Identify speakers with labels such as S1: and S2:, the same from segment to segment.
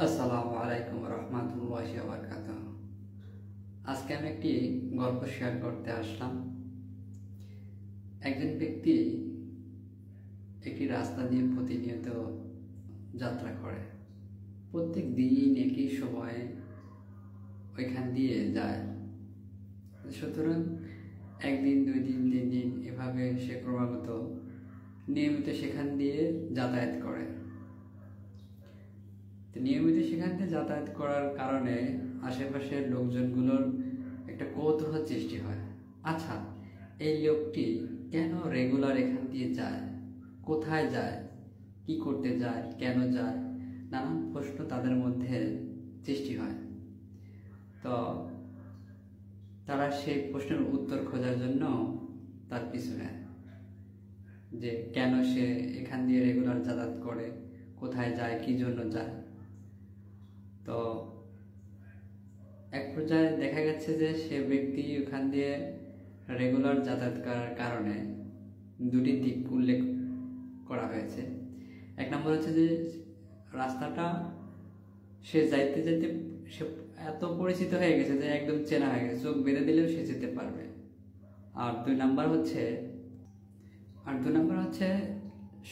S1: আসসালামু আলাইকুম রহমতুল্লাহি ওয়া বারাকাতুহু। আজকে আমি একটি গল্প শেয়ার করতে আসলাম। একজন ব্যক্তি একটি রাস্তা দিয়ে প্রতিনিয়ত যাত্রা করে। প্রত্যেক দিন একই সময়ে ওইখান দিয়ে যায়। সুতরাং একদিন, 2 দিন, 3 দিন এভাবে সে ক্রমাগত নিয়মিত সেখান দিয়ে যাতায়াত করে। নিয়মিত সেখান থেকে যাতায়াত করার কারণে আশেপাশের লোকজনগুলোর একটা কৌতূহল সৃষ্টি হয়। আচ্ছা, এই লোকটি কেন রেগুলার এখান দিয়ে যায়, কোথায় যায়, কি করতে যায়, কেন যায়, নানান প্রশ্ন তাদের মধ্যে সৃষ্টি হয়। তো তারা সেই প্রশ্নের উত্তর খোঁজার জন্য তার পিছু নেয় যে কেন সে এখান দিয়ে রেগুলার যাতায়াত করে, কোথায় যায়, কি জন্য যায়। তো এক পর্যায়ে দেখা গেছে যে সে ব্যক্তি ওখান দিয়ে রেগুলার যাতায়াত করার কারণে দুটি দিক উল্লেখ করা হয়েছে। এক নম্বর হচ্ছে যে রাস্তাটা সে যাইতে যাইতে সে এত পরিচিত হয়ে গেছে যে একদম চেনা হয়ে গেছে, চোখ বেঁধে দিলেও সে যেতে পারবে। আর দুই নাম্বার হচ্ছে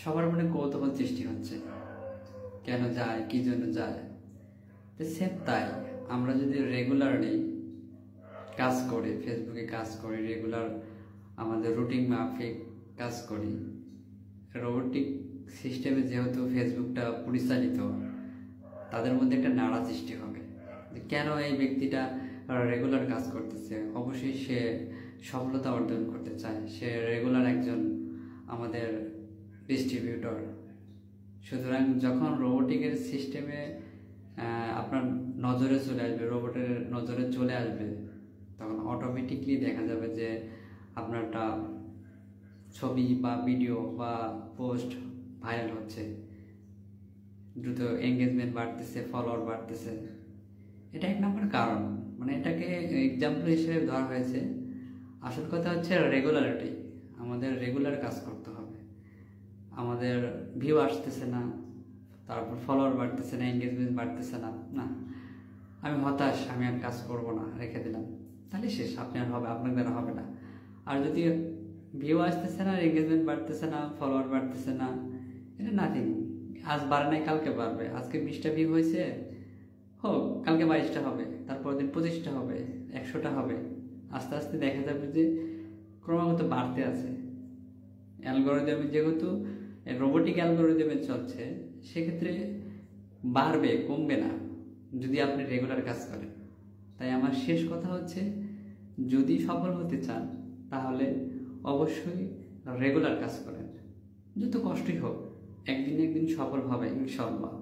S1: সবার মনে কৌতূহল সৃষ্টি হচ্ছে, কেন যায়, কি জন্য যায়। সেম তাই আমরা যদি রেগুলারলি কাজ করি, ফেসবুকে কাজ করি, রেগুলার আমাদের রুটিন মাফিক কাজ করি, রোবোটিক সিস্টেমে যেহেতু ফেসবুকটা পরিচালিত, তাদের মধ্যে একটা নাড়া সৃষ্টি হবে যে কেন এই ব্যক্তিটা রেগুলার কাজ করতেছে। অবশ্যই সে সফলতা অর্জন করতে চায়, সে রেগুলার একজন আমাদের ডিস্ট্রিবিউটর। সুতরাং যখন রোবোটিকের সিস্টেমে আপনার নজরে চলে আসবে, রোবটের নজরে চলে আসবে, তখন অটোমেটিকলি দেখা যাবে যে আপনারটা ছবি বা ভিডিও বা পোস্ট ভাইরাল হচ্ছে, দ্রুত এঙ্গেজমেন্ট বাড়তেছে, ফলোয়ার বাড়তেছে। এটা এক নম্বর কারণ, মানে এটাকে এক্সাম্পল হিসেবে ধরা হয়েছে। আসল কথা হচ্ছে রেগুলারিটি। আমাদের রেগুলার কাজ করতে হবে। আমাদের ভিউ আসতেছে না, তারপর ফলোয়ার বাড়তেছে না, এঙ্গেজমেন্ট বাড়তেছে না, আমি হতাশ, আমি আর কাজ করবো না, রেখে দিলাম, তাহলে শেষ, আপনার দ্বারা হবে না। আর যদি ভিউ আসতেছে না, এঙ্গেজমেন্ট বাড়তেছে না, ফলোয়ার বাড়তেছে না, এটা নাথিং। আজ বাড়ে নাই, কালকে বাড়বে। আজকে 20টা ভিউ হয়েছে, হোক, কালকে 22টা হবে, তারপর দিন 25টা হবে, 100টা হবে। আস্তে আস্তে দেখা যাবে যে ক্রমাগত বাড়তে আছে। অ্যালগোরিদমে যেহেতু রোবোটিক অ্যালগোরিদমে চলছে, সেক্ষেত্রে বাড়বে, কমবে না যদি আপনি রেগুলার কাজ করেন। তাই আমার শেষ কথা হচ্ছে, যদি সফল হতে চান তাহলে অবশ্যই রেগুলার কাজ করেন। যত কষ্টই হোক, একদিন সফল হবে ইনশাআল্লাহ।